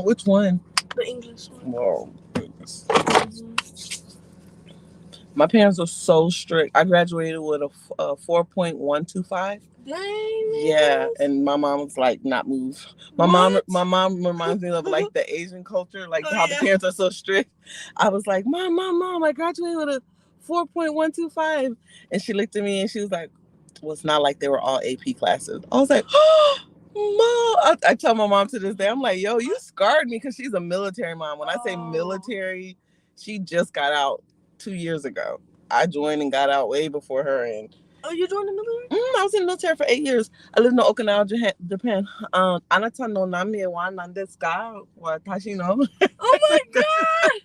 Which one? The English one. Whoa, goodness. My parents were so strict. I graduated with a 4.125. Dang. Yeah, and my mom was like, "Not move." My mom reminds me of like the Asian culture, like how the parents are so strict. I was like, "Mom, I graduated with a 4.125," and she looked at me and she was like, "Well, it's not like they were all AP classes." I was like, "Oh, Mom!" I tell my mom to this day, I'm like, "Yo, you scarred me," because she's a military mom. When I say military, she just got out 2 years ago. I joined and got out way before her. And oh, you joined the military? I was in the military for 8 years. I lived in Okinawa, Japan. Anata no nami wa nan desu ka? Watashi no. Oh my god!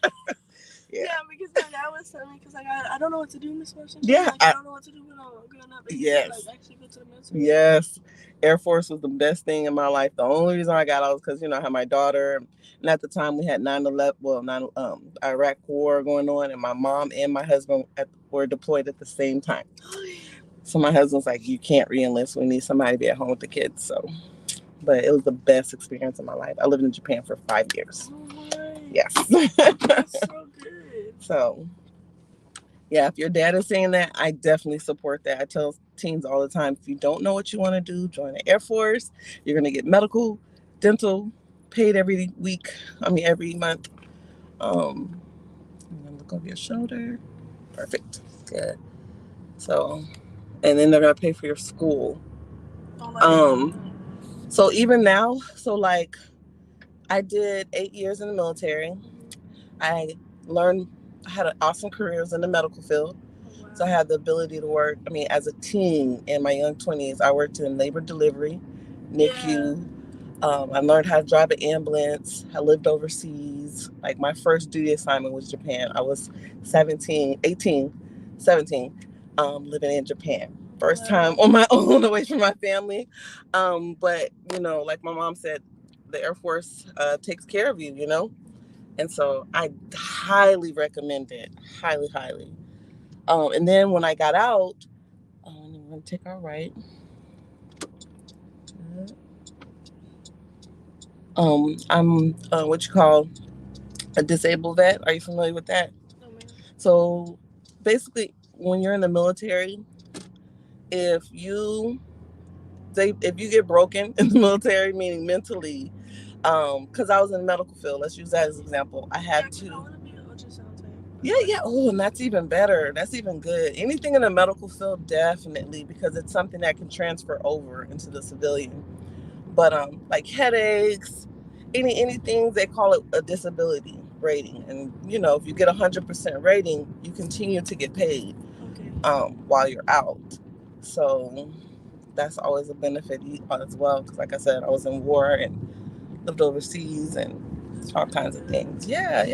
Yeah, because my dad was telling me, because like, I don't know what to do in this question. Yeah. Like, I don't know what to do when I'm growing up. And yes. Said, like, actually go to the military. Yes. Air Force was the best thing in my life. The only reason I got out was because, I had my daughter. And at the time we had 9/11, Iraq war going on. And my mom and my husband were deployed at the same time. So my husband's like, you can't re-enlist. We need somebody to be at home with the kids. So, but it was the best experience of my life. I lived in Japan for 5 years. Oh my. Yes. That's so good. So, yeah, if your dad is saying that, I definitely support that. I tell teens all the time, if you don't know what you want to do, join the Air Force. You're going to get medical, dental, paid every month. Look over your shoulder. Perfect. Good. So, and then they're going to pay for your school. So even now, like, I did 8 years in the military. I had an awesome career in the medical field. Wow. So I had the ability to work. As a teen in my young 20s, I worked in labor delivery, NICU. Yeah. I learned how to drive an ambulance. I lived overseas. Like, my first duty assignment was Japan. I was 17, living in Japan. First time on my own, away from my family. But, like my mom said, the Air Force takes care of you, And so I highly recommend it. Highly, highly. And then when I got out, I'm going to take our right. I'm what you call a disabled vet. Are you familiar with that? No, ma'am. So basically, when you're in the military, if you get broken in the military, meaning mentally, because I was in the medical field, let's use that as an example. I had to. I want to be an ultrasound tech. Yeah. Oh, and that's even better. That's even good. Anything in the medical field, definitely, because it's something that can transfer over into the civilian. But like headaches, anything, they call it a disability rating, and if you get 100% rating, you continue to get paid. Okay. While you're out. So that's always a benefit as well, because like I said, I was in war and lived overseas and all kinds of things. Yeah.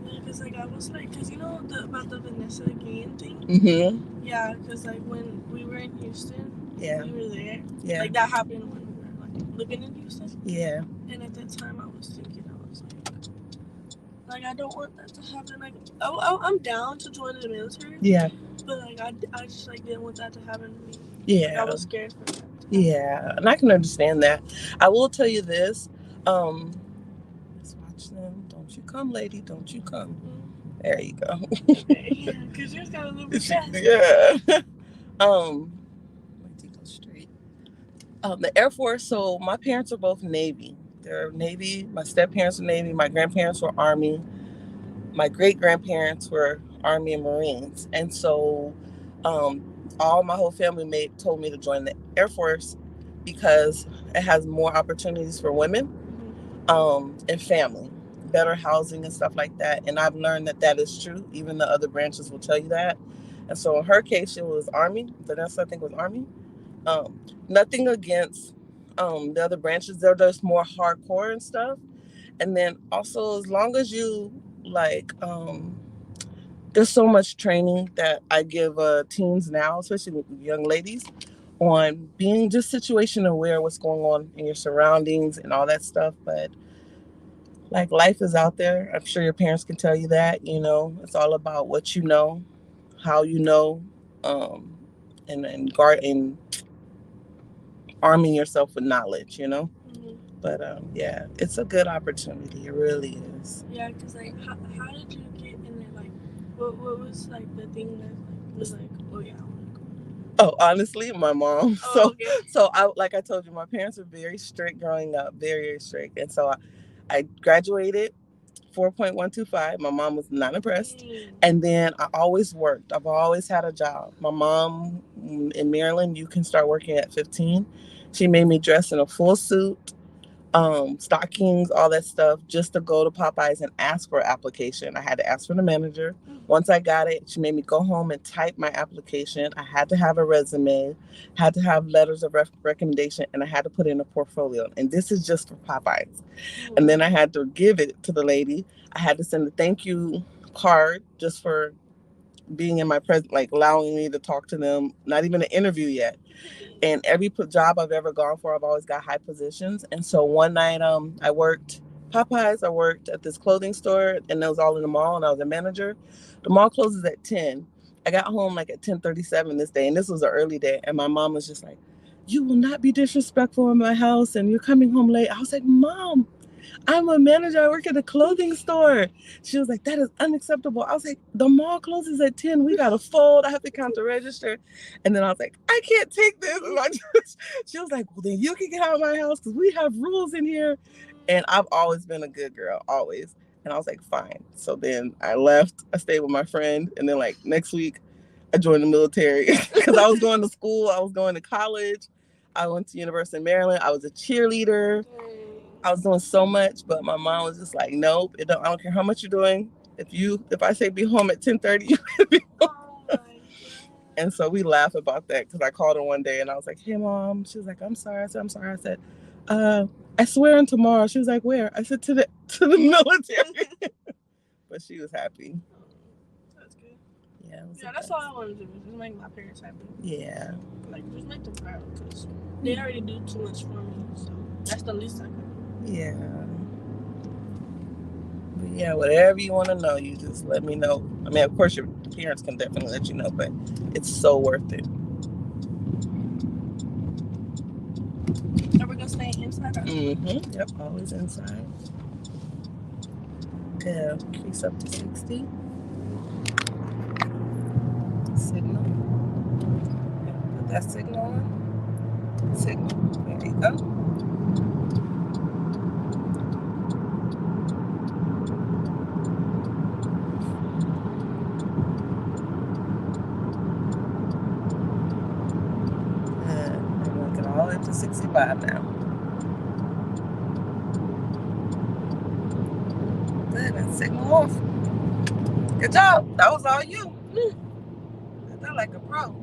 Because like I was like, because about the Vanessa Guillen thing. Mm-hmm. Yeah, because like when we were in Houston, yeah, we were there. Yeah, like that happened when we were like living in Houston. Yeah. And at that time, I was thinking, I was like I don't want that to happen. Like, I'm down to join the military. Yeah. But like I just like didn't want that to happen to me. Yeah. Like, I was scared for that. Yeah, and I can understand that. I will tell you this. Let's watch them. Don't you come, lady. Don't you come. Mm-hmm. There you go. Yeah, because you just got a little bit fast. Yeah. Let me go straight. The Air Force. So my parents are both Navy. They're Navy. My step-parents were Navy. My grandparents were Army. My great-grandparents were Army and Marines. And so my whole family told me to join the Air Force because it has more opportunities for women and family, better housing and stuff like that. And I've learned that is true. Even the other branches will tell you that. And so in her case, it was Army. Vanessa, I think, was Army. Nothing against the other branches. They're just more hardcore and stuff. And then also, as long as you there's so much training that I give teens now, especially young ladies, on being just situation aware, what's going on in your surroundings and all that stuff. But like, life is out there. I'm sure your parents can tell you that. It's all about what you know, how you know, and arming yourself with knowledge, you know. But yeah, it's a good opportunity. It really is. Yeah, because like, how did you get in it? Like, what was like the thing that was like, oh yeah, I want to go. Oh, honestly, my mom. Oh, okay. So like I told you, my parents were very strict growing up, very, very strict, and so I graduated 4.125. My mom was not impressed. And then I always worked. I've always had a job. My mom in Maryland, you can start working at 15. She made me dress in a full suit, stockings, all that stuff, just to go to Popeyes and ask for an application. I had to ask for the manager. Once I got it, she made me go home and type my application. I had to have a resume, had to have letters of recommendation, and I had to put in a portfolio. And this is just for Popeyes. And then I had to give it to the lady. I had to send a thank you card just for being in my presence, like allowing me to talk to them, not even an interview yet. And every job I've ever gone for, I've always got high positions. And so one night, I worked Popeyes. I worked at this clothing store, and it was all in the mall, and I was a manager. The mall closes at 10. I got home like at 10:37 this day, and this was an early day. And my mom was just like, "You will not be disrespectful in my house, and you're coming home late." I was like, "Mom, I'm a manager. I work at a clothing store." She was like, "That is unacceptable." I was like, "The mall closes at 10. We got to fold. I have to count the register." And then I was like, "I can't take this." And she was like, "Well, then you can get out of my house because we have rules in here." And I've always been a good girl, always. And I was like, "Fine." So then I left. I stayed with my friend. And then like next week, I joined the military because I was going to school. I was going to college. I went to University of Maryland. I was a cheerleader. I was doing so much, but my mom was just like, "Nope, I don't care how much you're doing. If I say be home at 10:30, you can be home." Oh my God. And so we laugh about that because I called her one day and I was like, "Hey, Mom." She was like, "I'm sorry." I said, "I'm sorry." I said, "I swear on tomorrow." She was like, "Where?" I said, to the military." But she was happy. That's good. Yeah. That's all I want to do. Just make my parents happy. Yeah. Like, just make them proud because they already do too much for me. So that's the least I can do. Yeah. But yeah, whatever you want to know, you just let me know. I mean, of course, your parents can definitely let you know, but it's so worth it. Are we going to stay inside? Mm-hmm. Yep, always inside. Okay, increase up to 60. Signal. Put that signal on. Signal. There you go. All the way to 65 now. Good, and signal off. Good job. That was all you. Did that like a pro.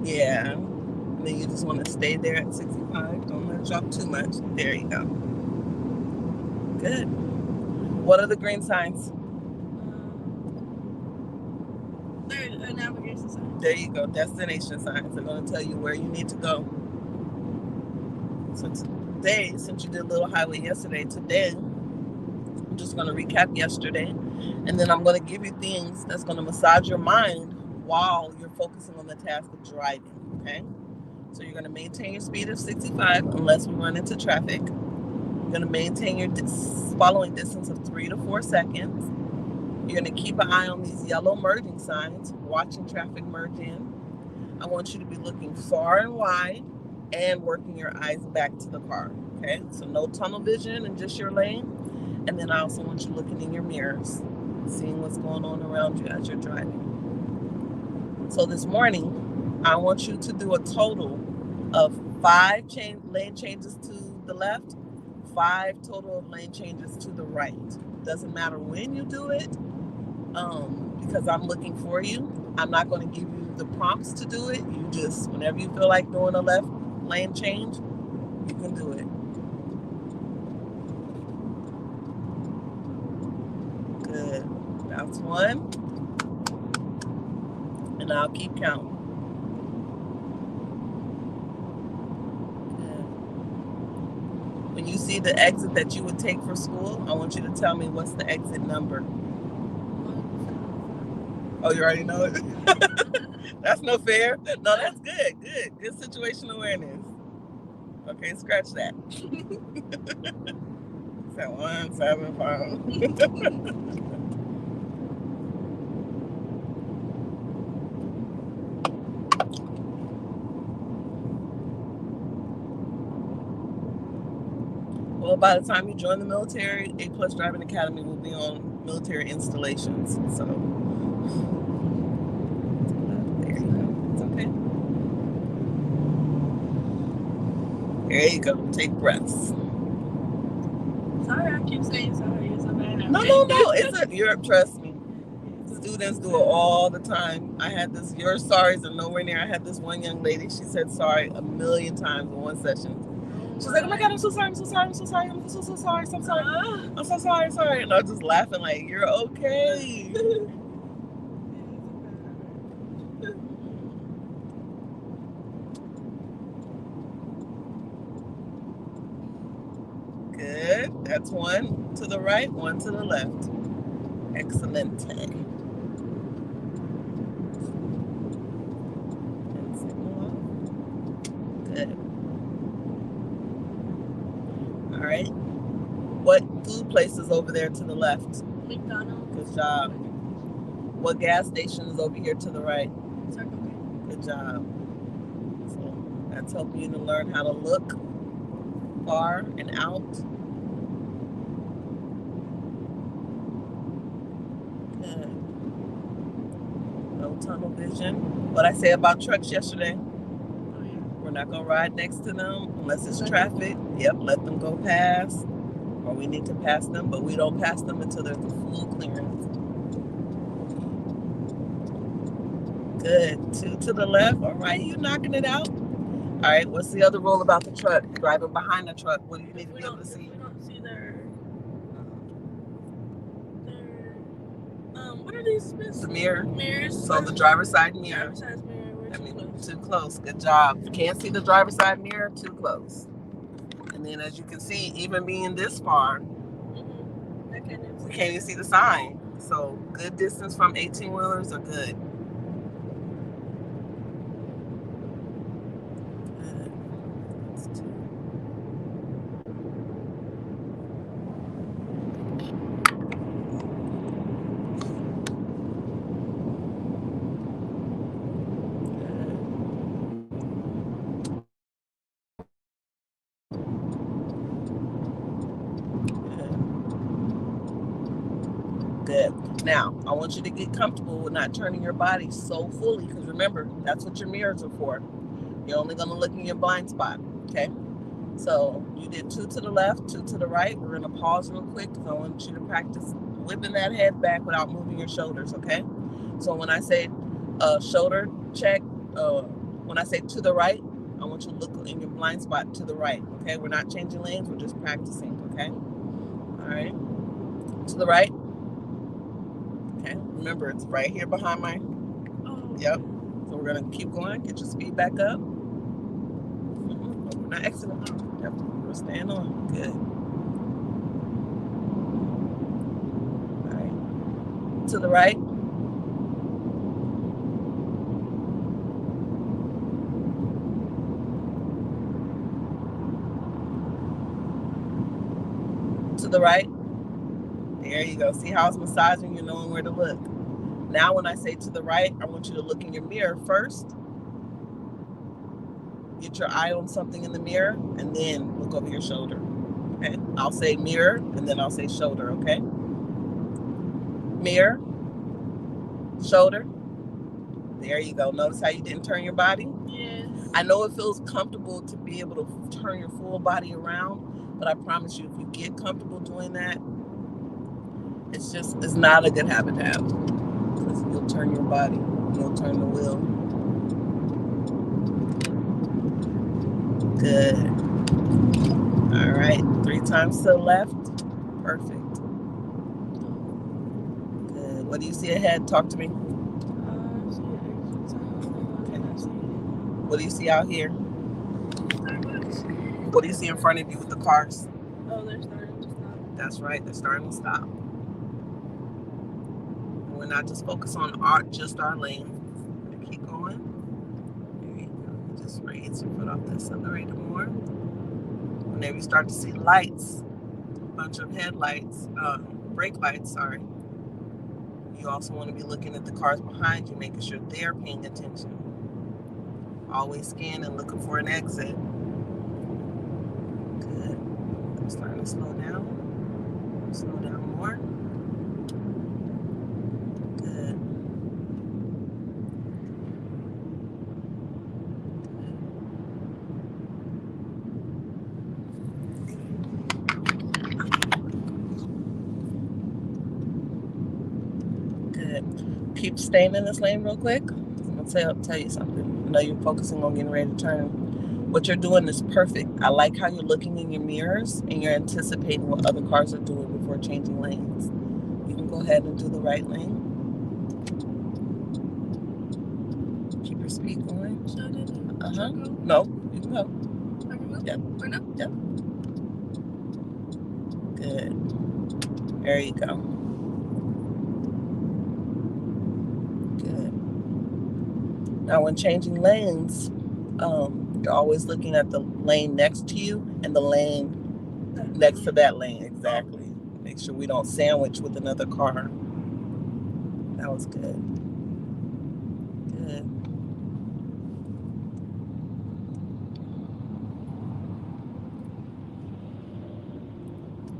Yeah. And then you just want to stay there at 65. Don't let it drop too much. There you go. Good. What are the green signs? There's a navigation sign. There you go. Destination signs. They're going to tell you where you need to go. So today, since you did Little Highway yesterday, today I'm just going to recap yesterday. And then I'm going to give you things that's going to massage your mind while you're focusing on the task of driving. Okay? So you're going to maintain your speed of 65 unless we run into traffic. You're going to maintain your following distance of 3 to 4 seconds. You're going to keep an eye on these yellow merging signs, watching traffic merge in. I want you to be looking far and wide and working your eyes back to the car. Okay? So no tunnel vision and just your lane. And then I also want you looking in your mirrors, seeing what's going on around you as you're driving. So this morning, I want you to do a total of 5 lane changes to the left, 5 total of lane changes to the right. Doesn't matter when you do it, because I'm looking for you. I'm not going to give you the prompts to do it. You just, whenever you feel like doing a left lane change, you can do it. Good. That's 1. And I'll keep counting. when you see the exit that you would take for school, I want you to tell me what's the exit number. Oh, you already know it? That's no fair. No, that's good. Good situational awareness. Okay, scratch that. So 175. Well, by the time you join the military, A+ Driving Academy will be on military installations. So there you go. It's okay. There you go. Take breaths. Sorry, I keep saying sorry. It's a bad. No. Trust me. Students do it all the time. I had this, your sorries are nowhere near. I had this one young lady, she said sorry 1,000,000 times in one session. She's like, oh my God, I'm so sorry, I'm so sorry, I'm so sorry, I'm so sorry, I'm so sorry. And I was just laughing like, you're okay. Good. That's one to the right, one to the left. Excellent. Good. All right. What food place is over there to the left? McDonald's. Good job. What gas station is over here to the right? Circle K. Good job. So that's helping you to learn how to look far and out. Good. No tunnel vision. What I say about trucks yesterday? We're not going to ride next to them unless it's traffic. Yep, let them go past. Or we need to pass them, but we don't pass them until there's a full clearance. Good. 2 to the left. All right, you knocking it out. All right, what's the other rule about the truck? Driving behind the truck, what do you need to be able to see? We don't see their what are these? The mirror. Mirrors. So the driver's side mirror. Driver's side mirror. Too close. Good job. Can't see the driver's side mirror, too close. And then as you can see, even being this far, we can't even see the sign. So good distance from 18-wheelers are good. Good. Now, I want you to get comfortable with not turning your body so fully, because remember, that's what your mirrors are for. You're only going to look in your blind spot, okay? So you did 2 to the left, 2 to the right. We're going to pause real quick because I want you to practice whipping that head back without moving your shoulders, okay? So when I say shoulder check, when I say to the right, I want you to look in your blind spot to the right, okay? We're not changing lanes, we're just practicing, okay? All right. To the right. Okay, remember it's right here behind my, yep. So we're gonna keep going, get your speed back up. We're not exiting, yep, we're staying on, good. All right, to the right. To the right. There you go. See how it's massaging? You're knowing where to look. Now, when I say to the right, I want you to look in your mirror first. Get your eye on something in the mirror, and then look over your shoulder. Okay? I'll say mirror, and then I'll say shoulder, okay? Mirror, shoulder. There you go. Notice how you didn't turn your body? Yes. I know it feels comfortable to be able to turn your full body around, but I promise you, if you get comfortable doing that, it's not a good habit to have. Because you'll turn your body, you'll turn the wheel. Good. All right, 3 times to the left. Perfect. Good. What do you see ahead? Talk to me. Okay. What do you see out here? What do you see in front of you with the cars? Oh, they're starting to stop. That's right, they're starting to stop. We're not just focused on just our lane. Keep going. There you go. Just raise your foot off the accelerator more. Whenever you start to see lights, a bunch of headlights, brake lights, sorry, you also want to be looking at the cars behind you, making sure they're paying attention. Always scanning, looking for an exit. Good. I'm starting to slow down. Slow down more. Good. Good. Keep staying in this lane real quick. I'm going to tell you something. I know you're focusing on getting ready to turn. What you're doing is perfect. I like how you're looking in your mirrors and you're anticipating what other cars are doing before changing lanes. You can go ahead and do the right lane. Keep your speed going. No, you can go. I can go? Yep. Right now? Yep. Good. There you go. Good. Now when changing lanes, you're always looking at the lane next to you and the lane next to that lane. Exactly. Make sure we don't sandwich with another car. That was good. Good.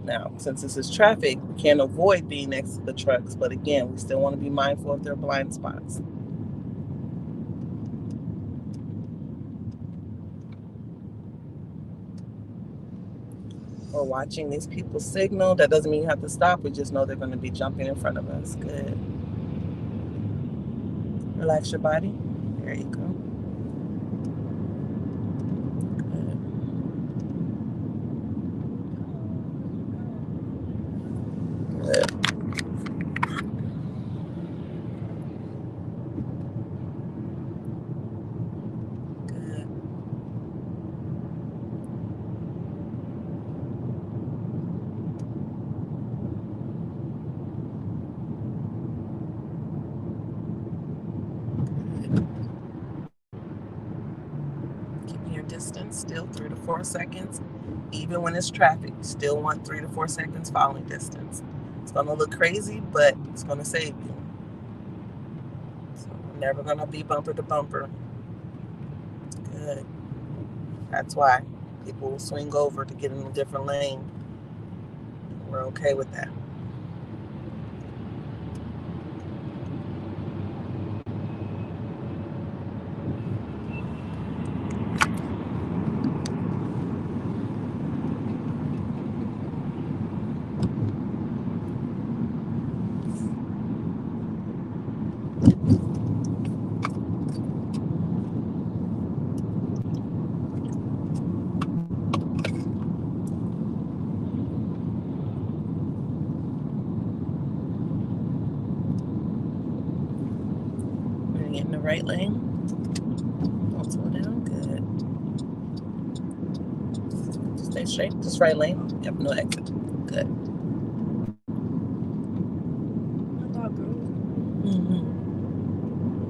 Now, since this is traffic, we can't avoid being next to the trucks, but again, we still want to be mindful of their blind spots. We're watching these people signal. That doesn't mean you have to stop. We just know they're going to be jumping in front of us. Good. Relax your body. There you go. Good. Good. Good. Distance still 3 to 4 seconds. Even when it's traffic, you still want 3 to 4 seconds following distance. It's going to look crazy, but it's going to save you. So we're never going to be bumper to bumper. Good. That's why people will swing over to get in a different lane. We're okay with that. In the right lane. Don't slow down. Good. Stay straight. Just right lane. Yep, no exit. Good.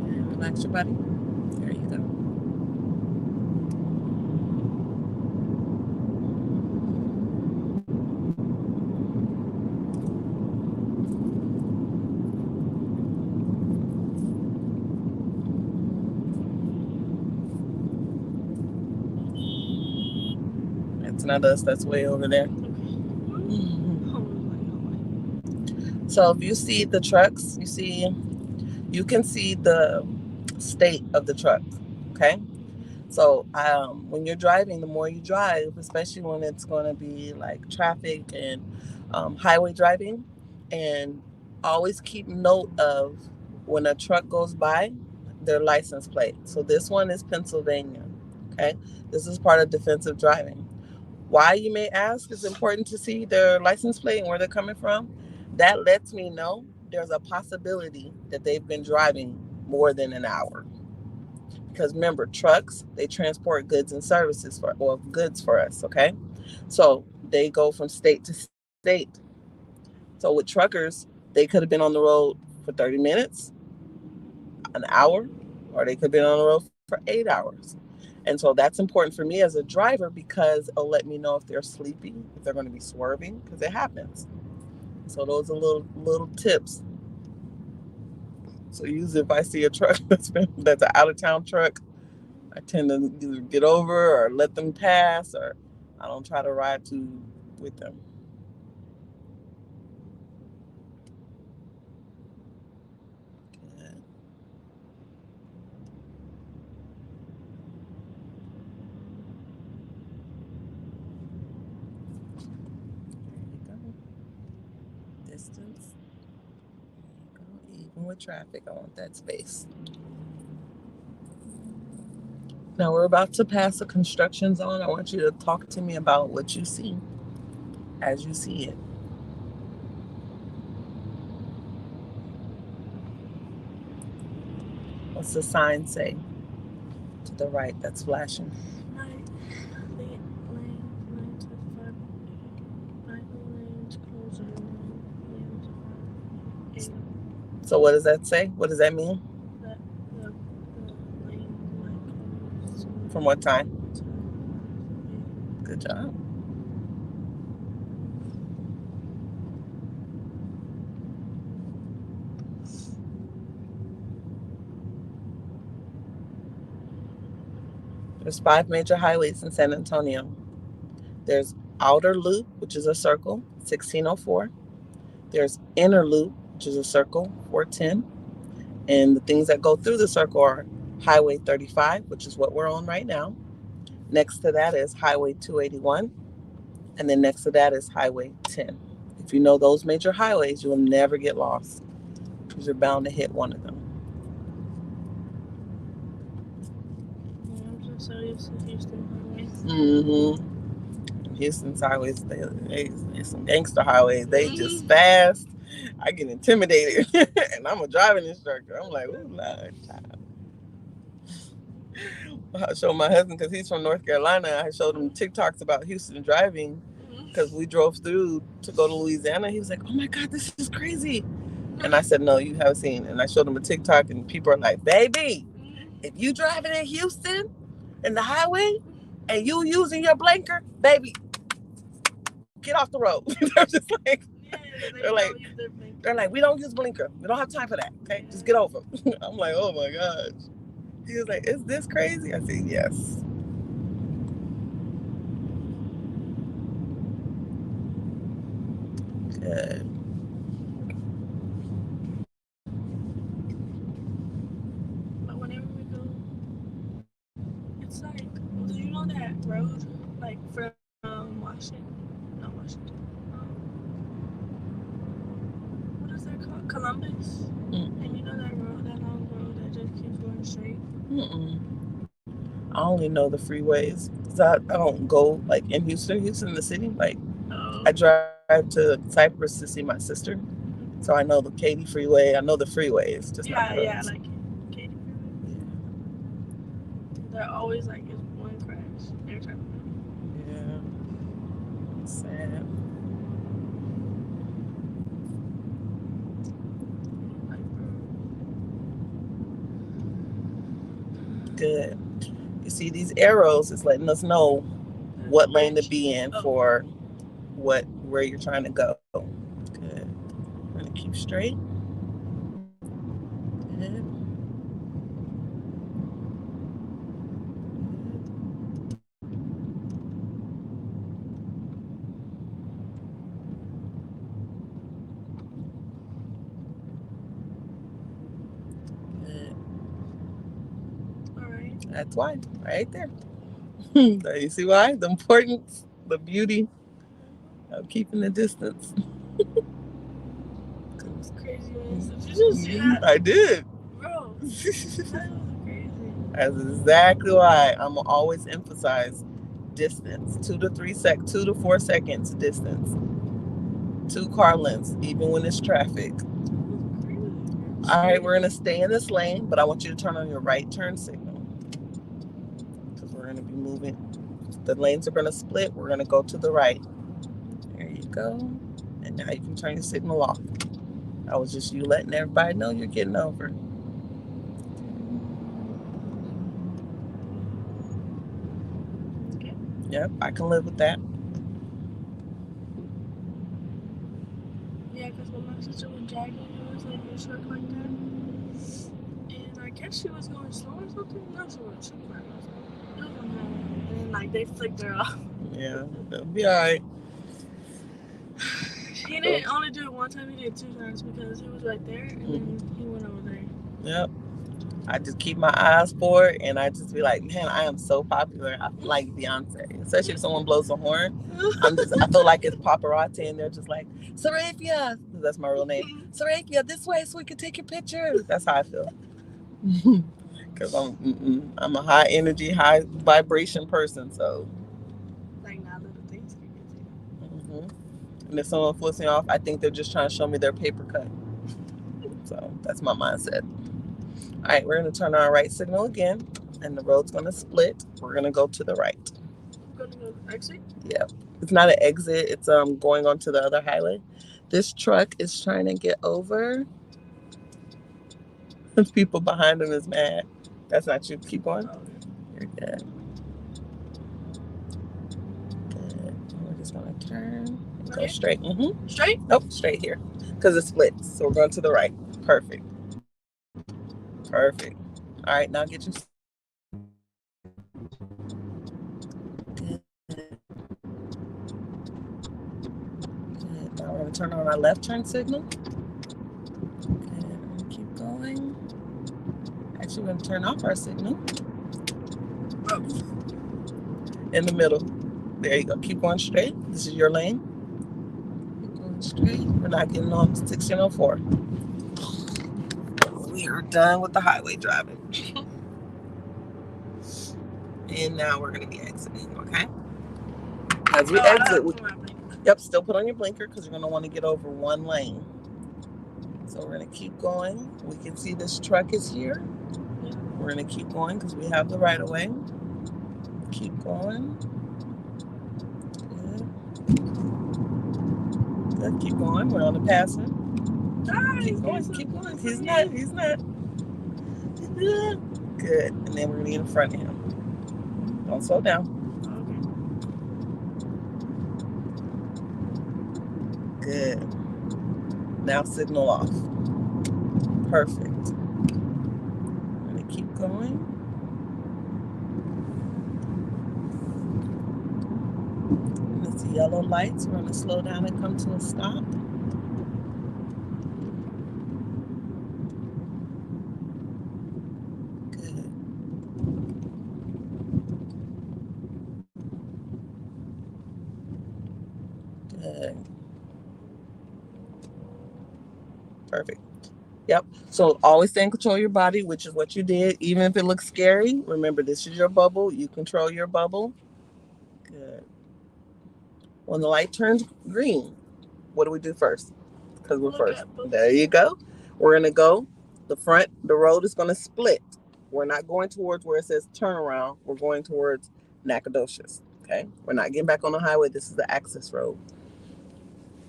And relax your body. There you go. That's not us. That's way over there. So if you see the trucks, you can see the state of the truck. Okay. So when you're driving, the more you drive, especially when it's going to be like traffic and highway driving, and always keep note of when a truck goes by, their license plate. So this one is Pennsylvania. Okay. This is part of defensive driving. Why, you may ask, it's important to see their license plate and where they're coming from. That lets me know there's a possibility that they've been driving more than an hour. Because remember, trucks, they transport goods and services goods for us, okay? So they go from state to state. So with truckers, they could have been on the road for 30 minutes, an hour, or they could have been on the road for 8 hours. And so that's important for me as a driver because it'll let me know if they're sleeping, if they're going to be swerving, because it happens. So those are little tips. So usually if I see a truck that's an out of town truck, I tend to either get over or let them pass, or I don't try to ride with them. Good. There you go. Distance. There you go. Even with traffic, I want that space. Now we're about to pass a construction zone. I want you to talk to me about what you see as you see it. What's the sign say to the right that's flashing? So what does that say? What does that mean? From what time? Good job. There's 5 major highways in San Antonio. There's Outer Loop, which is a circle, 1604. There's Inner Loop, which is a circle, 410. And the things that go through the circle are Highway 35, which is what we're on right now. Next to that is Highway 281. And then next to that is Highway 10. If you know those major highways, you will never get lost because you're bound to hit one of them. I'm so used to Houston highways. Mm-hmm. Houston's highways, they some gangster highways. They just fast. I get intimidated. And I'm a driving instructor. I'm like, ooh, Lord, child. I showed my husband, because he's from North Carolina, I showed him TikToks about Houston driving because we drove through to go to Louisiana. He was like, oh my God, this is crazy. And I said, no, you haven't seen. And I showed him a TikTok, and people are like, baby, if you driving in Houston in the highway and you using your blinker, baby, get off the road. They're just like, they're like, we don't use blinker. We don't have time for that. Okay, just get over. I'm like, oh my gosh. He was like, is this crazy? I said, yes. Good. But whenever we go, it's like, do you know that road, like from Washington? Not Washington. What is that called? Columbus. And you know that road, that long road that just keeps going straight? I only know the freeways. I don't go like in Houston, the city. Like I drive to Cypress to see my sister, so I know the Katy Freeway. I know the freeways, just not the roads. Yeah, like Katy Freeway. Yeah. They're always like it's one crash every time. Yeah. Sad. Good. You see these arrows, it's letting us know what lane to be in for where you're trying to go. Good. I'm gonna keep straight. Good. Good. All right. That's why, right there. You see why? The importance, the beauty of keeping the distance. It's crazy, man. Did you just see that? I did. Bro, that was crazy. That's exactly why I'm always emphasize distance. 2 to 4 seconds distance. 2 car lengths, even when it's traffic. All right, we're gonna stay in this lane, but I want you to turn on your right turn signal because we're gonna be moving. The lanes are gonna split. We're gonna go to the right. go. And now you can turn your signal off. That was just you letting everybody know you're getting over. Okay. Yep, I can live with that. Yeah, because when my sister was driving, it was like a truck like that. And I guess she was going slow or something. No, she was. She was not going slow. It was on highway. And then, like, they flicked her off. Yeah, that'll be all right. He didn't only do it one time, he did it 2 times because he was right there and then he went over there. Yep. I just keep my eyes forward and I just be like, man, I am so popular. I feel like Beyonce. Especially if someone blows a horn. I feel like it's paparazzi and they're just like, Sarafia. That's my real name. Sarafia, this way so we can take your picture. That's how I feel. Because I'm a high energy, high vibration person. So. Like, now little things can get to you. And if someone flips me off, I think they're just trying to show me their paper cut. So that's my mindset. All right, we're going to turn on our right signal again, and the road's going to split. We're going to go to the right. We're going to go exit? Yeah. It's not an exit. It's going onto the other highway. This truck is trying to get over. The people behind him is mad. That's not you. Keep going. You're good. Good. We're just going to turn and go straight. Straight? Nope, straight here. Because it splits. So we're going to the right. Perfect. Perfect. All right, now get your... Good. Good. Now we're going to turn on our left turn signal. Good. We're going to keep going. Actually, we're going to turn off our signal. In the middle. There you go. Keep going straight. This is your lane. Keep going straight. We're not getting on 1604. We are done with the highway driving. And now we're going to be exiting, okay? As we exit, yep, still put on your blinker because you're going to want to get over one lane. So we're going to keep going. We can see this truck is here. We're going to keep going because we have the right of way. Keep going. Good. Keep going. We're on the passing. Keep going. Keep going. He's not. Good. And then we're going to get in front of him. Don't slow down. Good. Now signal off. Perfect. I'm going to keep going. And it's yellow lights. We're going to slow down and come to a stop. Good. Good. Perfect. Yep. So always stay in control of your body, which is what you did. Even if it looks scary, remember this is your bubble. You control your bubble. Good. When the light turns green, what do we do first? Because we're first. There you go. We're going to go. The road is going to split. We're not going towards where it says turnaround. We're going towards Nacogdoches. Okay. We're not getting back on the highway. This is the access road.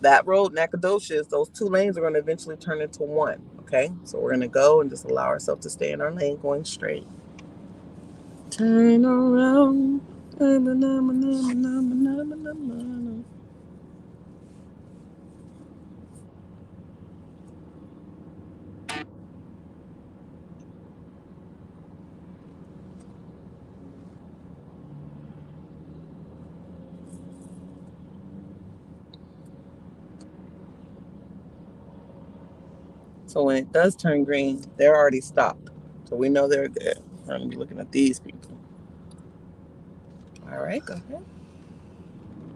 That road, Nacogdoches, those 2 lanes are going to eventually turn into 1. Okay. So we're going to go and just allow ourselves to stay in our lane going straight. Turn around. So when it does turn green, they're already stopped. So we know they're good. I'm going to be looking at these people. All right, go ahead.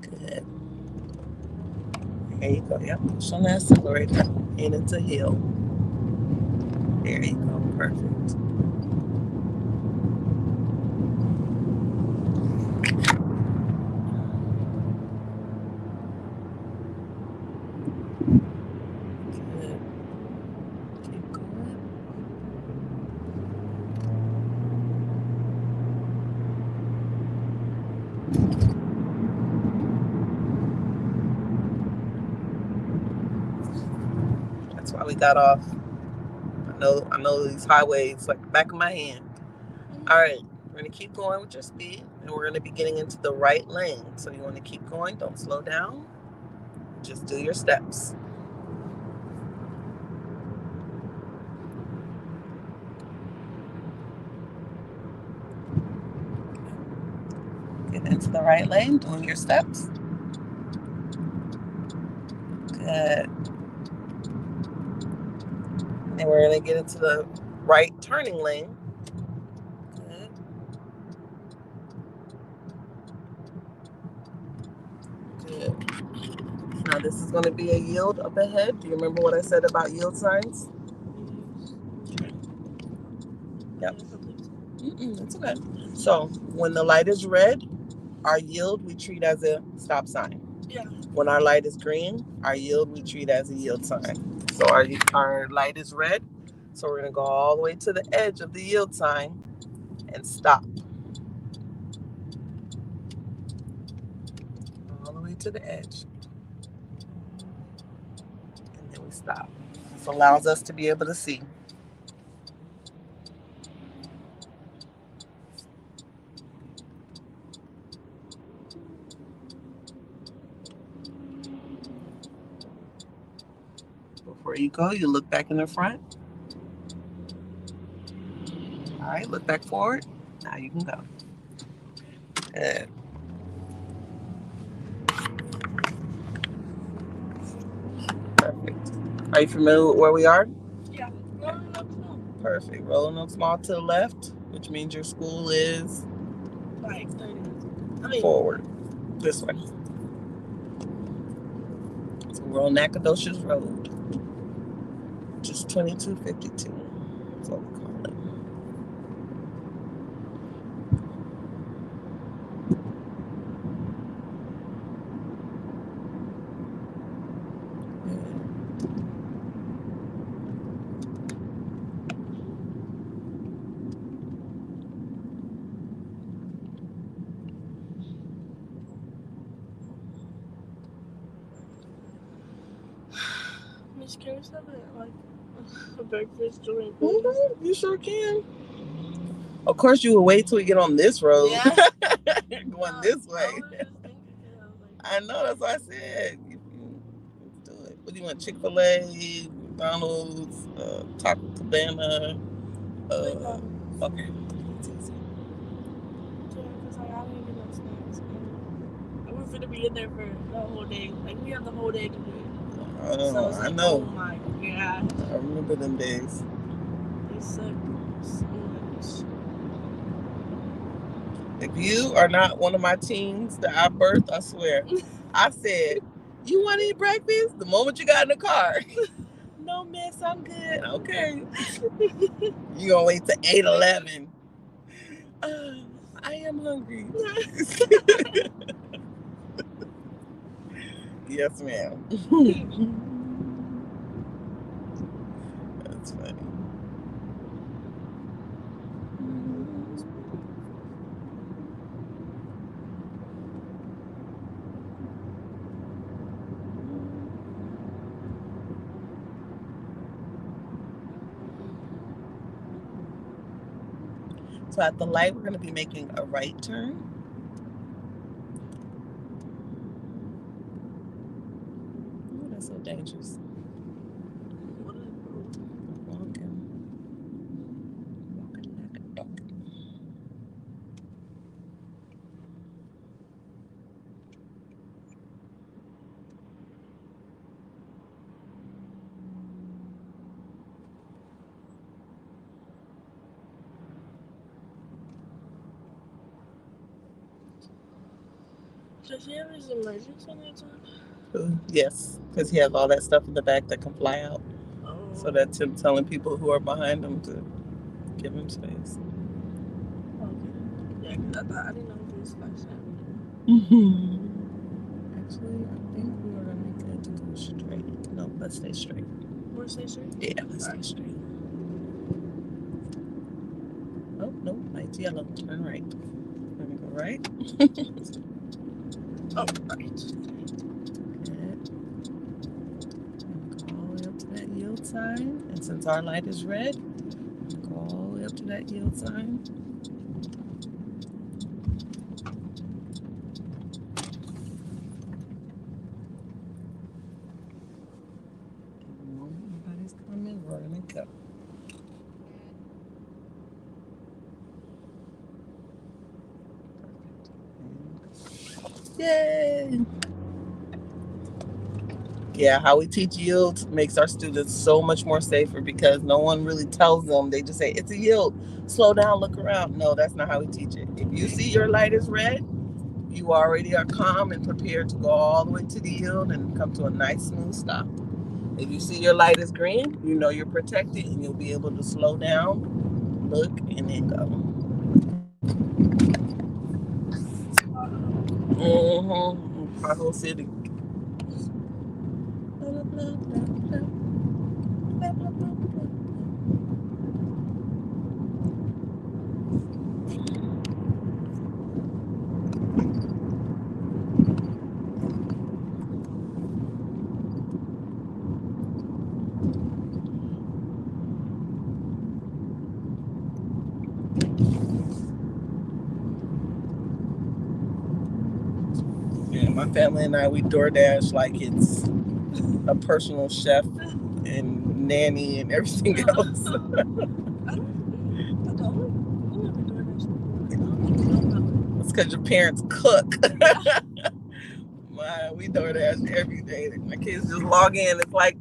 Good. There you go. Yep. Push on that accelerator and into hill. There you go. Perfect. Good. Keep going. read that off. I know these highways like the back of my hand. All right, we're going to keep going with your speed, and we're going to be getting into the right lane. So you want to keep going. Don't slow down. Just do your steps. Get into the right lane, doing your steps. Good. And we're going to get into the right turning lane. Good. Good. Now this is going to be a yield up ahead. Do you remember what I said about yield signs? Okay. Yep. That's okay. So when the light is red, our yield we treat as a stop sign. Yeah. When our light is green, our yield we treat as a yield sign. So our light is red. So we're going to go all the way to the edge of the yield sign and stop. All the way to the edge. And then we stop. This allows us to be able to see. Before you go, you look back in the front. All right, look back forward. Now you can go. Good. Perfect. Are you familiar with where we are? Yeah. Rolling Oak Small. Perfect. Rolling Oak Small to the left, which means your school is like 30 minutes. Forward. This way. So we're on Nacogdoches Road. Just 2252. That's what we call it. Miss, can we have like a breakfast during You sure can. Of course, you will wait till we get on this road. Yeah. Going this way. I know, that's what I said. Let's do it. What do you want? Chick-fil-A, McDonald's, Taco Cabana. Okay. It's easy. Yeah, because I don't even know snacks. We're going to be in there for the whole day. Like, we have the whole day to do it. So I know. Oh my god. I remember them days. They suck so much. If you are not one of my teens that I birthed, I swear, I said, you want to eat breakfast? The moment you got in the car. No, miss, I'm good. Okay. You gonna wait till 8:11. I am hungry. Yes, ma'am. That's funny. So at the light, we're going to be making a right turn. Oh, that's so dangerous. Walking like a dog. Does he have his emergency lights on? Yes, because he has all that stuff in the back that can fly out. Oh. So that's him telling people who are behind him to give him space. Okay. Yeah, because I didn't know if he was flashing. Actually, I think we were going to make it to go straight. No, let's stay straight. We're stay straight? Yeah, let's stay straight. Oh, no, light's yellow. Turn right. We're going to go right. Oh, right. Good. Go all the way up to that yield sign. And since our light is red, go all the way up to that yield sign. Nobody's coming, we're gonna go. Perfect. Yay! Yeah, how we teach yield makes our students so much more safer because no one really tells them. They just say, it's a yield. Slow down, look around. No, that's not how we teach it. If you see your light is red, you already are calm and prepared to go all the way to the yield and come to a nice, smooth stop. If you see your light is green, you know you're protected and you'll be able to slow down, look, and then go. My whole city. Yeah, my family and I, we DoorDash like it's a personal chef and nanny and everything else. It's because your parents cook. We DoorDash every day. My kids just log in. It's like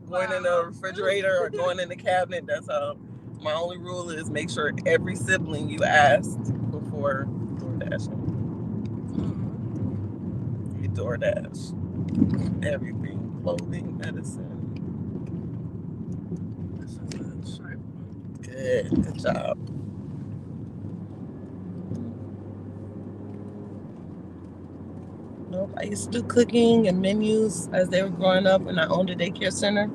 going in a refrigerator or going in the cabinet. That's how. My only rule is make sure every sibling you asked before DoorDashing. You DoorDash everything, clothing, medicine. Good job. Nope, I used to do cooking and menus as they were growing up, and I owned a daycare center.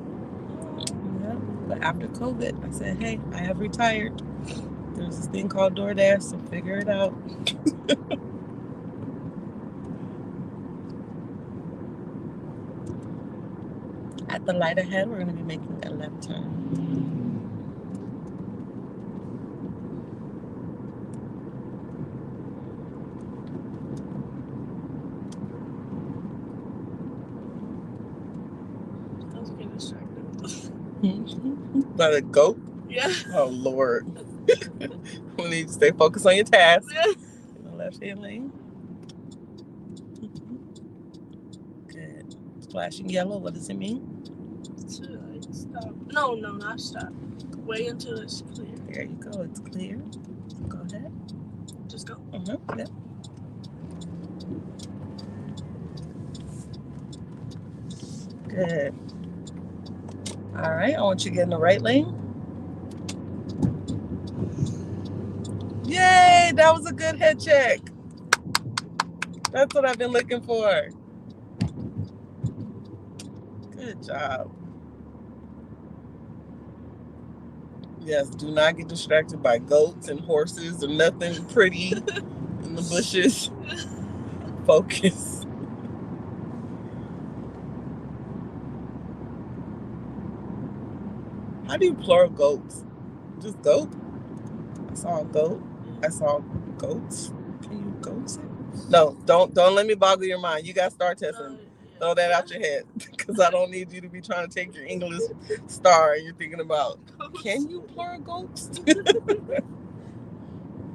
Yeah, but after COVID, I said, hey, I have retired. There's this thing called DoorDash, so figure it out. At the light ahead, we're going to be making a left turn. I was getting distracted. By the goat? Yeah. Oh, Lord. We need to stay focused on your task. Yeah. In the left-hand lane. Good. Flashing yellow, what does it mean? To like stop. No, not stop. Wait until it's clear. There you go, it's clear. Go ahead. Just go. Yep. Good. All right, I want you to get in the right lane. Yay, that was a good head check. That's what I've been looking for. Good job. Yes, do not get distracted by goats and horses or nothing pretty in the bushes. Focus. How do you plural goats? Just goat? I saw a goat. I saw goats. Can you goats it? No, don't let me boggle your mind. You got to start testing. Throw that out your head because I don't need you to be trying to take your English star and you're thinking about, can you plural goats?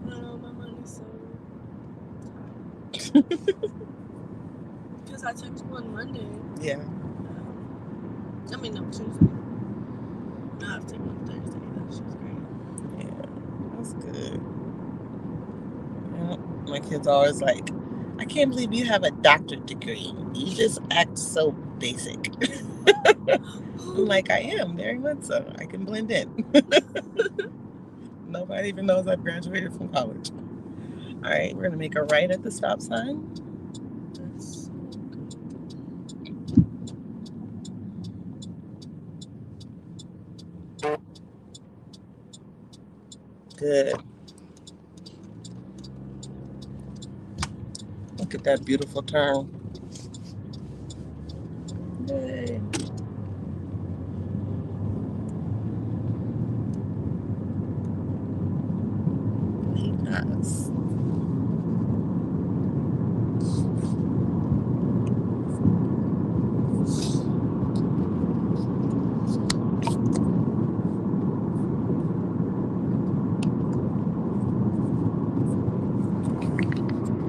No, my mind is so tired. Because I took one Monday. Yeah. I mean, no, Tuesday. I have to take one Thursday. That's just great. Yeah, that's good. Yeah. My kids always like, I can't believe you have a doctorate degree. You just act so basic. I'm like, I am, very much so. I can blend in. Nobody even knows I've graduated from college. All right, we're going to make a right at the stop sign. Good. Look at that beautiful turn. Yay. Yes.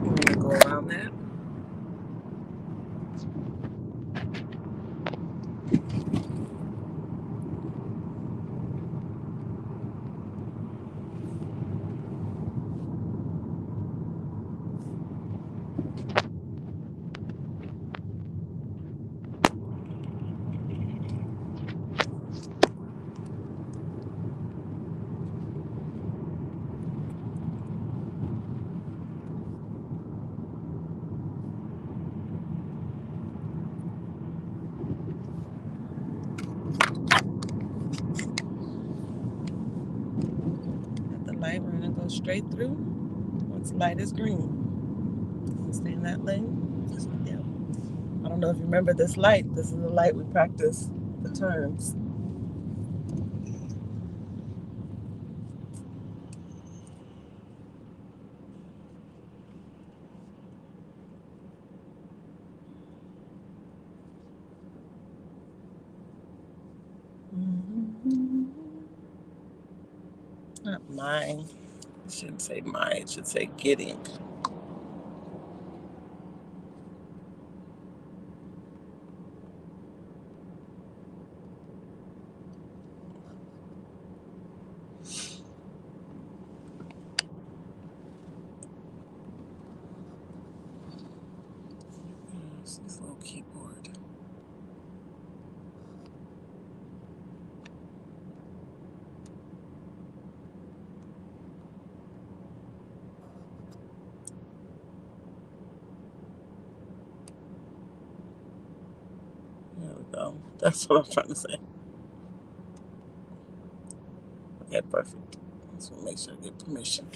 I'm gonna go around that. At the light, we're gonna go straight through. Once the light is green, stay in that lane. Yeah. I don't know if you remember this light. This is the light we practice the turns. Not mine. It shouldn't say mine. It should say getting. Use this little keyboard. There we go. That's what I'm trying to say. Okay, perfect. Just want to make sure I get permission.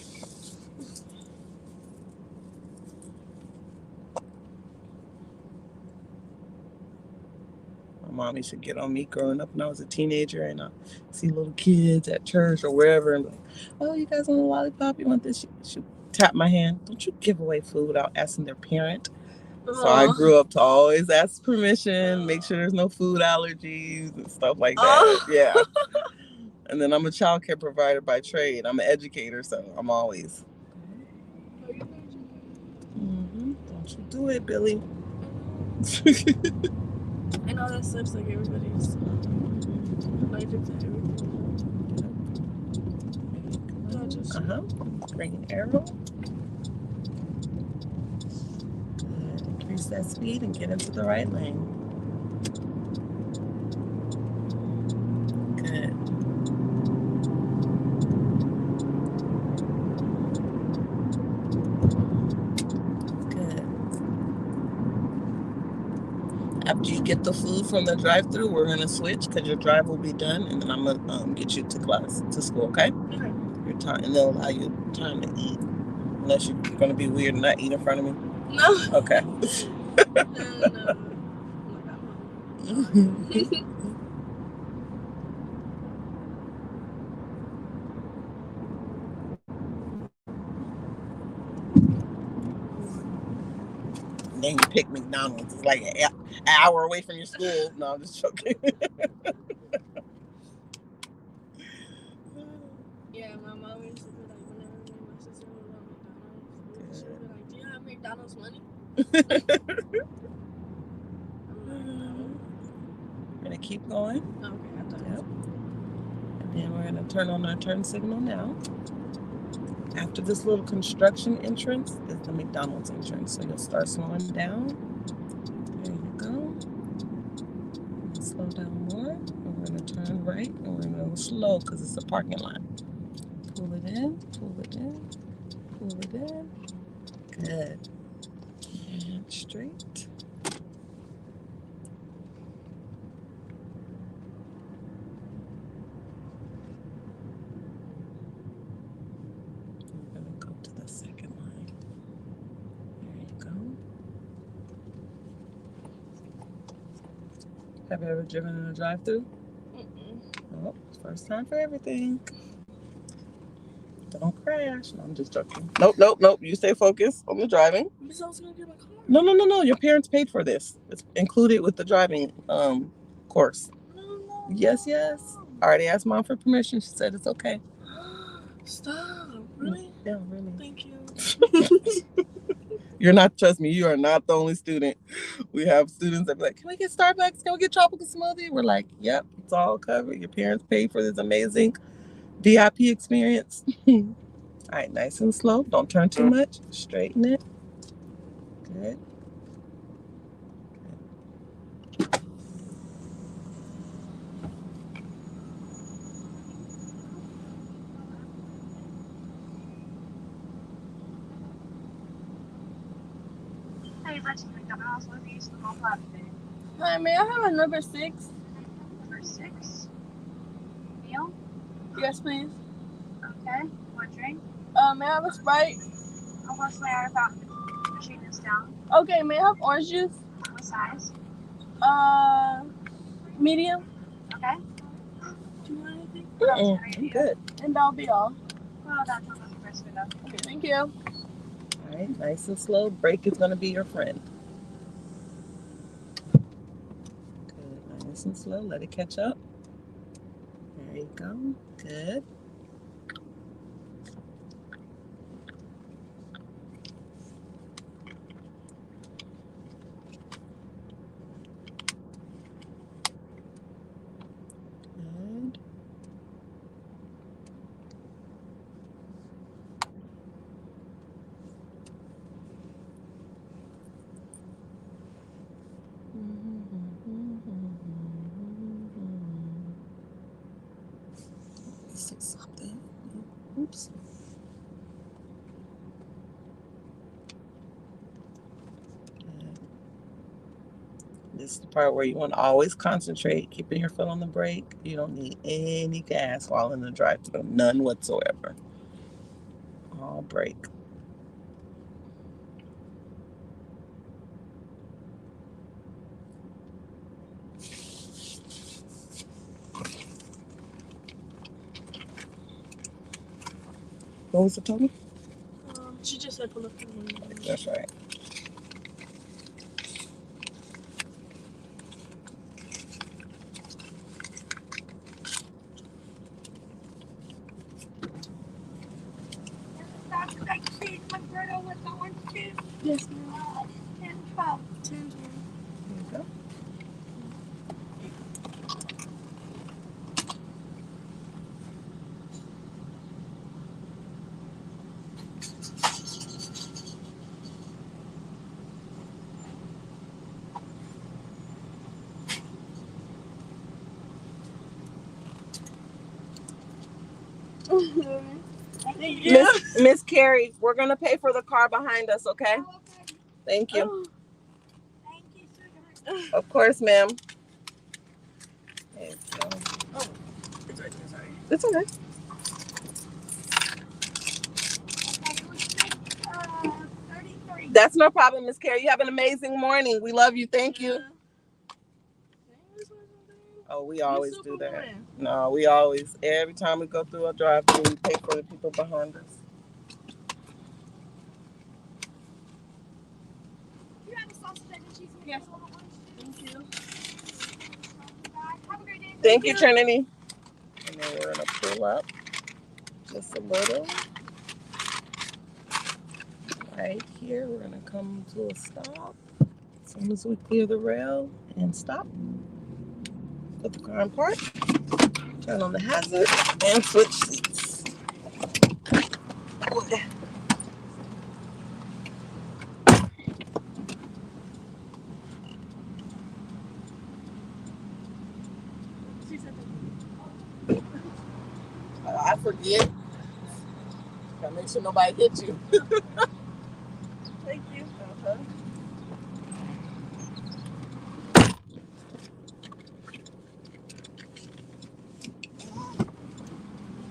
My mom used to get on me growing up when I was a teenager, and I see little kids at church or wherever, and be like, "Oh, you guys want a lollipop? You want this?" She tap my hand. Don't you give away food without asking their parent? So I grew up to always ask permission, make sure there's no food allergies and stuff like that. Yeah. And then I'm a child care provider by trade. I'm an educator, so I'm always. Don't you do it, Billy. I know that sucks, like everybody's allergic to everything. Green arrow. Good. Increase that speed and get into the right lane. Good. Good. After you get the food from the drive-thru, we're gonna switch because your drive will be done, and then I'm gonna get you to class, to school. Okay? Okay. Your time, and they'll allow you time to eat, unless you're gonna be weird and not eat in front of me. No. Okay. No. Then you pick McDonald's. It's like an hour away from your school. No, I'm just joking. Yeah, my mom used to be like, whenever me and my sister would go to McDonald's, she would be like, "Do you have McDonald's money?" I'm like, no. We're gonna keep going. Okay, I thought. Yep. And then we're gonna turn on our turn signal now. After this little construction entrance is the McDonald's entrance. So you'll start slowing down. There you go. Slow down more. And we're going to turn right. And we're going to go slow because it's a parking lot. Pull it in. Pull it in. Pull it in. Good. And straight. We're going to go to the second line. There you go. Have you ever driven in a drive-thru? Oh, first time for everything. Don't crash. crash. No, I'm just joking. Nope. You stay focused on the driving. Because I was going to get my car. No. Your parents paid for this. It's included with the driving course. No. Yes. I already asked Mom for permission. She said it's okay. Stop. Really? Yeah, really. Thank you. Trust me, you are not the only student. We have students that be like, can we get Starbucks? Can we get tropical smoothie? We're like, yep, it's all covered. Your parents paid for this amazing VIP experience. All right, nice and slow. Don't turn too much. Straighten it. Good. Hi, may I have a number 6? Number 6. Meal? Yes, please. Okay. What drink? May I have a Sprite? Almost my out about machine is down. Okay, may I have orange juice? What size? Medium. Okay. Do you want anything? I'm good. And that'll be all. Well, that's not the first enough. Okay, thank you. All right, nice and slow. Brake is going to be your friend. Good, nice and slow. Let it catch up. There you go. Good. Good. Say something. Oops. This is the part where you want to always concentrate, keeping your foot on the brake. You don't need any gas while in the drive-thru, none whatsoever. All brake. What was the total? She just said pull up. That's right. Yes, ma'am. 10, 12. 10, 12. There you go. Thank you. Miss Carrie, we're gonna pay for the car behind us, okay? Thank you. Oh. Thank you, sweetheart. Of course, ma'am. There you go. Oh, it's right there, sorry. It's okay. Okay, it was 33. That's no problem, Miss Carrie. You have an amazing morning. We love you. Thank you. Oh, we always do that. No, we always, every time we go through a drive-thru, we pay for the people behind us. You have a sausage, egg, and cheese? Yes. Thank you. Have a great day. Thank you, Trinity. And then we're going to pull up just a little. Right here, we're going to come to a stop. As soon as we clear the rail and stop. Put the car in park. Turn on the hazard and switch seats. I forget. Gotta make sure nobody hit you. Thank you.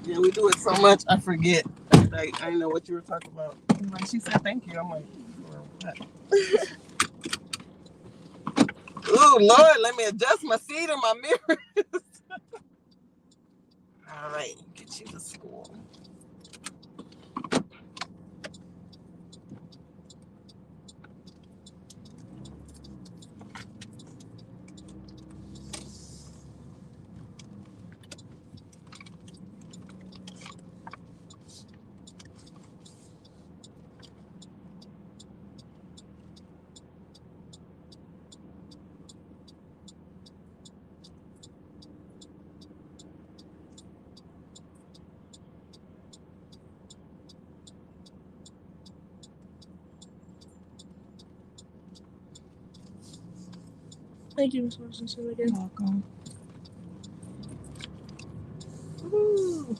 Yeah, we do it so much, I forget. Like, I didn't know what you were talking about. When she said thank you, I'm like, what? Ooh, Lord, let me adjust my seat and my mirrors. All right, get you to school. Thank you, Miss Washington, again. You're welcome. Woo.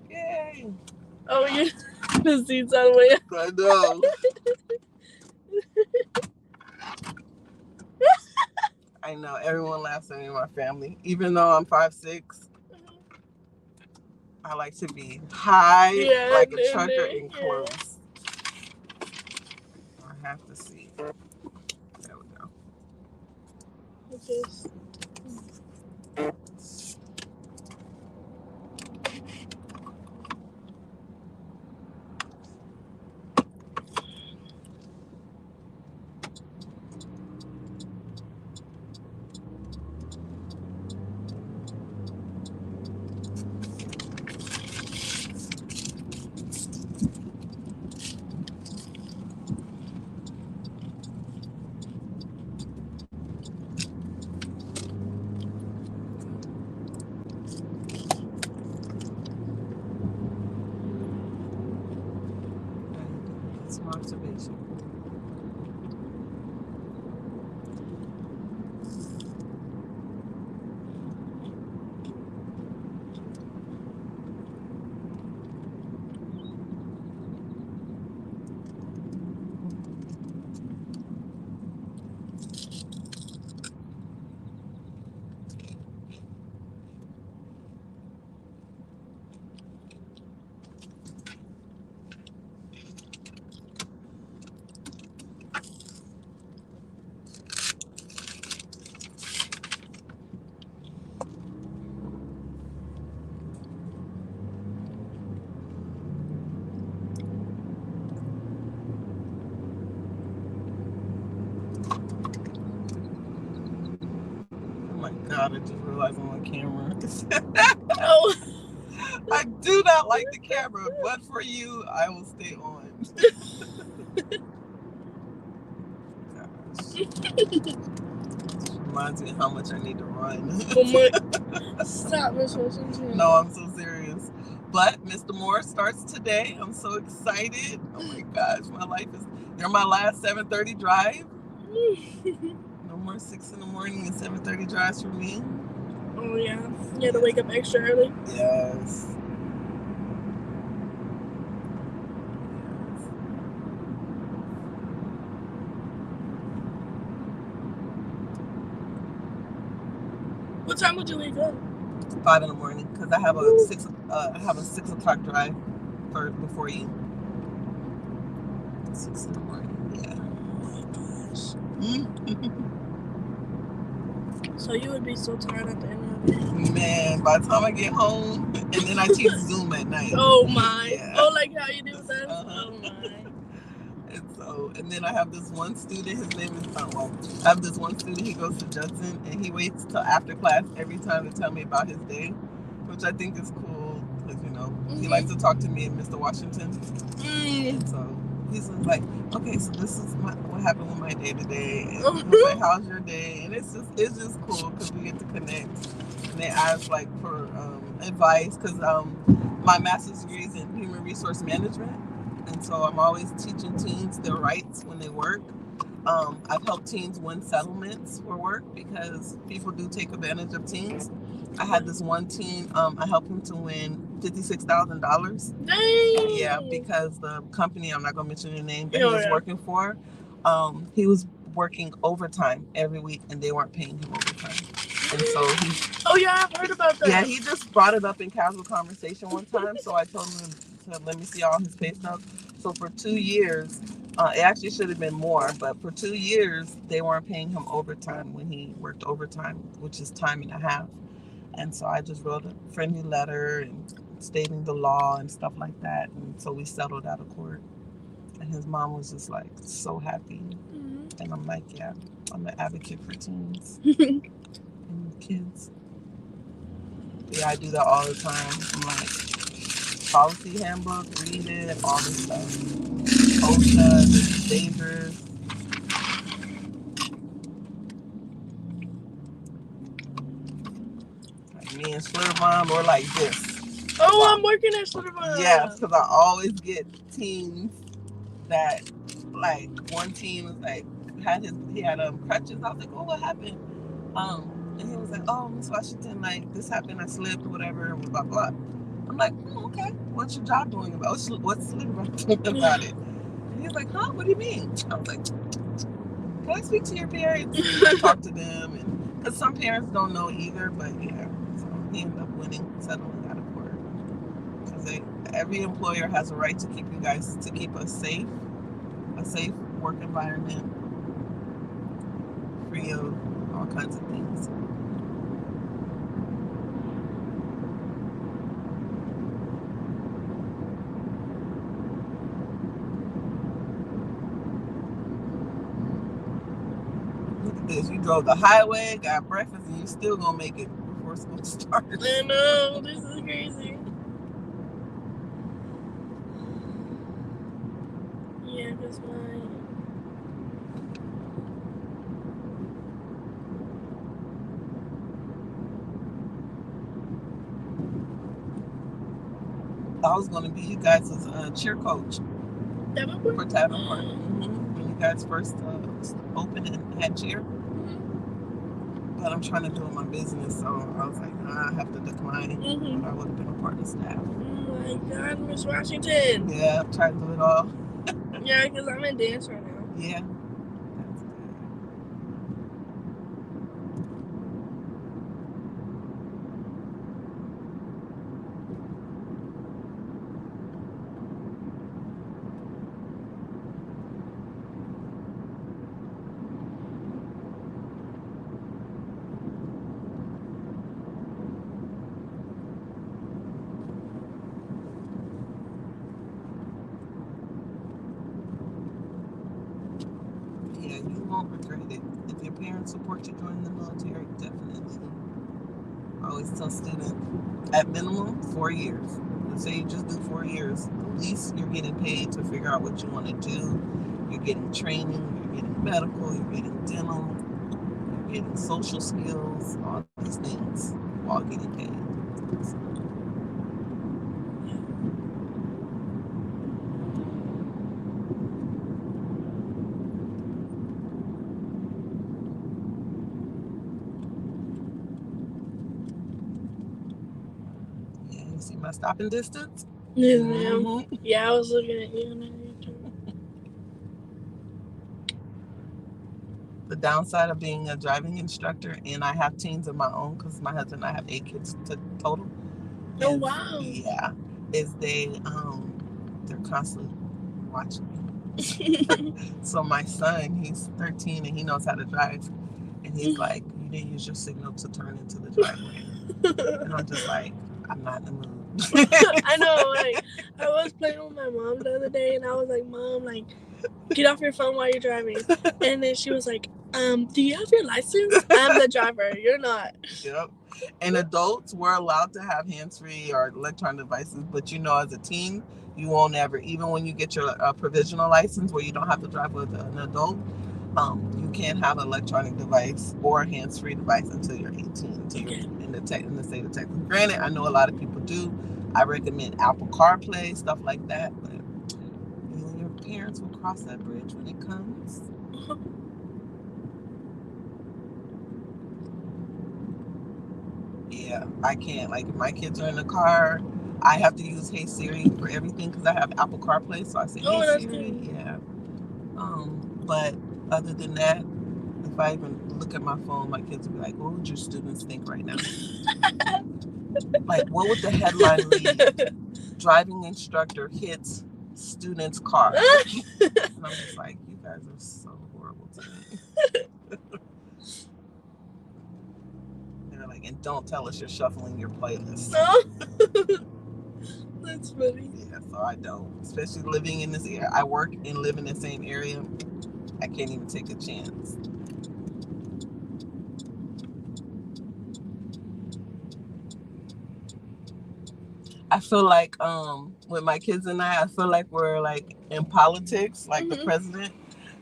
Yay. Oh, yeah. The seat's on the way up. I know. I know. Everyone laughs at me in my family. Even though I'm 5'6", I like to be high, like a trucker, and close. I have to see. There we go. Okay. It's my observation. God, I just realized I'm on camera. Oh. I do not like the camera, but for you, I will stay on. Reminds me how much I need to run. Oh my. Stop, Miss Washington. No, I'm so serious. But Mr. Moore starts today. I'm so excited. Oh my gosh, my life is... You're my last 7:30 drive. No more 6 in the morning and 7:30 drives for me. Oh yeah, you had to wake up extra early. Yes. What time would you wake up? 5 in the morning, because I have a 6 o'clock drive before you. 6 in the morning. Yeah. Oh my gosh. So you would be so tired at the end of the day. Man, by the time I get home, and then I teach Zoom at night. Oh my. Yeah. Oh, like how you do that? Uh-huh. Oh my. And then I have this one student, his name is, I have this one student, he goes to Judson, and he waits till after class every time to tell me about his day, which I think is cool, because, he likes to talk to me and Mr. Washington. And so he's like, okay, so this is what happened with my day today, and I was like, how's your day? And it's just cool, because we get to connect, and they ask, like, for advice, because my master's degree is in human resource management. And so I'm always teaching teens their rights when they work. I've helped teens win settlements for work because people do take advantage of teens. I had this one teen, I helped him to win $56,000. Dang! Yeah, because the company, I'm not going to mention the name, that he was working for, he was working overtime every week and they weren't paying him overtime. And so oh yeah, I've heard about that. Yeah, he just brought it up in casual conversation one time, so I told him to let me see all his pay stubs. So for 2 years, it actually should have been more, but for 2 years, they weren't paying him overtime when he worked overtime, which is time and a half. And so I just wrote a friendly letter and stating the law and stuff like that. And so we settled out of court. And his mom was just like so happy. Mm-hmm. And I'm like, yeah, I'm an advocate for teens and kids. Yeah, I do that all the time. I'm like, policy handbook, read it, all this stuff. OSHA, this is dangerous. Like me and Schlitterbahn, or like this. Oh, I'm working at Schlitterbahn. Yes, because I always get teens that, like, one teen was like, had crutches. I was like, oh, what happened? And he was like, oh, Miss Washington, like this happened. I slipped, whatever, blah blah. I'm like, okay. What's your job doing about it? What's slip about it? And he's like, huh? What do you mean? I was like, can I speak to your parents? I talked to them, and because some parents don't know either, but yeah. So he ended up winning, settling out of court. Because every employer has a right to keep us safe, a safe work environment, free of all kinds of things. Look at this. You drove the highway, got breakfast, and you still gonna make it before school starts. I know, this is crazy. Yeah, because I was going to be you guys' cheer coach for Davenport. When you guys first opened and had cheer. But I'm trying to do my business, so I was like, I have to decline. But I would have been a part of staff. Oh my God, Miss Washington. Yeah, I've tried to do it all. Yeah, because I'm in dance right now. Yeah. Yeah, you won't regret it. If your parents support you joining the military, definitely. I always tell students, at minimum, 4 years. Let's say you just do 4 years. At least you're getting paid to figure out what you want to do. You're getting training, you're getting medical, you're getting dental, you're getting social skills, all these things while getting paid. So, you see my stopping distance? Yes, ma'am. Yeah, I was looking at you on YouTube. The downside of being a driving instructor, and I have teens of my own because my husband and I have 8 kids total. Oh, wow. Yeah, is they're constantly watching me. So my son, he's 13 and he knows how to drive, and he's like, you didn't use your signal to turn into the driveway. And I'm just like, I'm not in the mood. I know, like, I was playing with my mom the other day, and I was like, Mom, like, get off your phone while you're driving. And then she was like, do you have your license? I'm the driver. You're not. Yep. And adults, we're allowed to have hands-free or electronic devices, but as a teen, you won't ever, even when you get your provisional license where you don't have to drive with an adult, you can't have an electronic device or a hands-free device until you're 18, until you're in the state of Texas. Granted, I know a lot of people do. I recommend Apple CarPlay, stuff like that, but your parents will cross that bridge when it comes. Yeah, I can't. Like, if my kids are in the car, I have to use Hey Siri for everything because I have Apple CarPlay. So I say, Hey Siri. Good. Yeah. But other than that, if I even look at my phone, my kids will be like, what would your students think right now? Like, what would the headline read? Driving instructor hits student's car. And I'm just like, you guys are so horrible to me. They're like, and don't tell us you're shuffling your playlist. That's funny. Yeah, so I don't. Especially living in this area. I work and live in the same area. I can't even take a chance. I feel like with my kids and I feel like we're like in politics, like the president,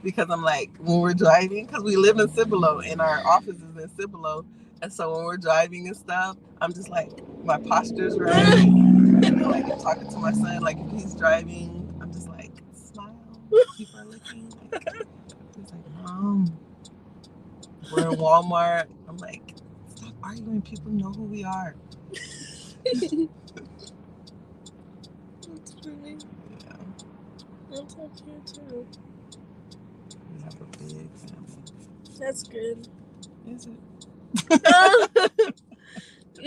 because I'm like, when we're driving, because we live in Cibolo and our office is in Cibolo, and so when we're driving and stuff, I'm just like, my posture's right, and then like I'm talking to my son, like if he's driving, I'm just like, smile, keep her looking. He's like, Mom, we're in Walmart. I'm like, stop arguing. People know who we are. That's funny. Yeah. That's so cute too. We have a big family. That's good. Is it?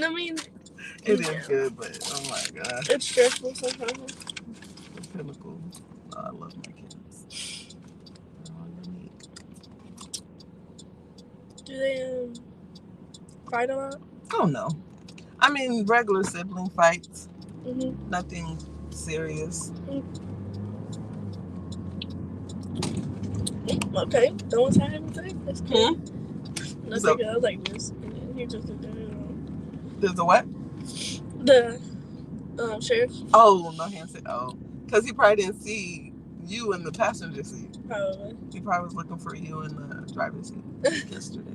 I mean, it is good, but oh my god. It's stressful sometimes. The pinnacle. Oh, I love my kids. They're all unique. Do they fight a lot? Oh no. I mean, regular sibling fights. Mm-hmm. Nothing serious. Okay. No one's had anything? That's cool. Nothing So, else like this. And then he just did there's a what? The sheriff. Oh, no handshake. Oh. Because he probably didn't see you in the passenger seat. Probably. He probably was looking for you in the driver's seat yesterday.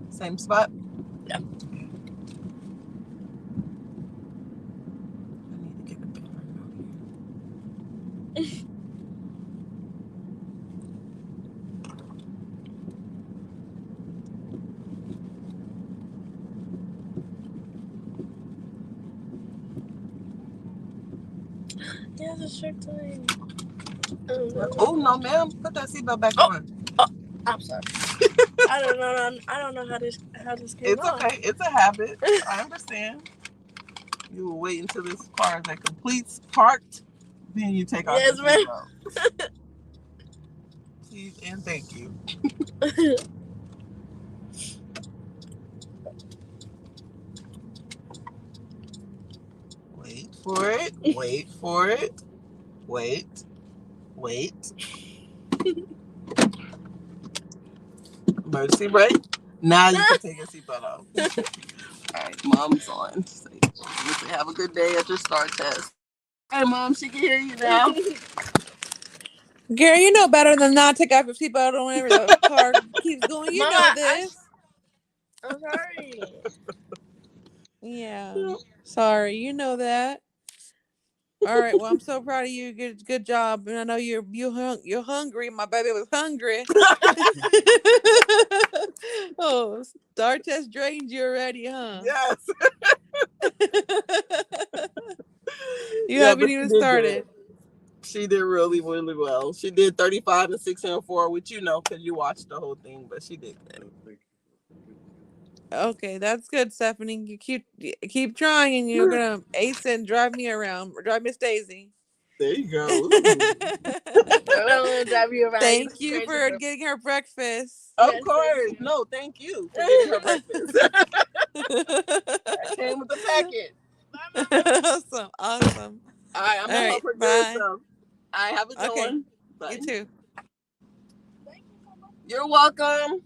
Same spot? Yeah. I need to get a pen right here. Yeah, the shirt time. Oh no, ma'am! Put that seatbelt back on. Oh, I'm sorry. I don't know how this came It's off. okay. It's a habit. I understand. You will wait until this car is at complete parked, then you take off the seatbelt. Please and thank you. Wait for it. Wait for it. Wait. Emergency brake. Now you can take your seatbelt off. All right, Mom's on. Say, have a good day at your STAR test. Hey, Mom, she can hear you now. Girl, you know better than not take off your seatbelt whenever the car keeps going. You know this. I'm sorry. Yeah. Sorry, you know that. All right. Well, I'm so proud of you. Good job. And I know you're hungry. My baby was hungry. Oh, STAR test drained you already, huh? Yes. You haven't even started. She did really, really well. She did 35 and 604, which you know because you watched the whole thing, but she did good. Okay, that's good, Stephanie. You keep trying, and you're gonna ace it and drive me around, or drive Miss Daisy. There you go. Drive you around. Thank you for getting her breakfast. Of course. No, thank you for getting her breakfast. That came with the packet. Awesome. All right, I'm gonna help her do some. All right, have a good one. Bye. You too. You're welcome.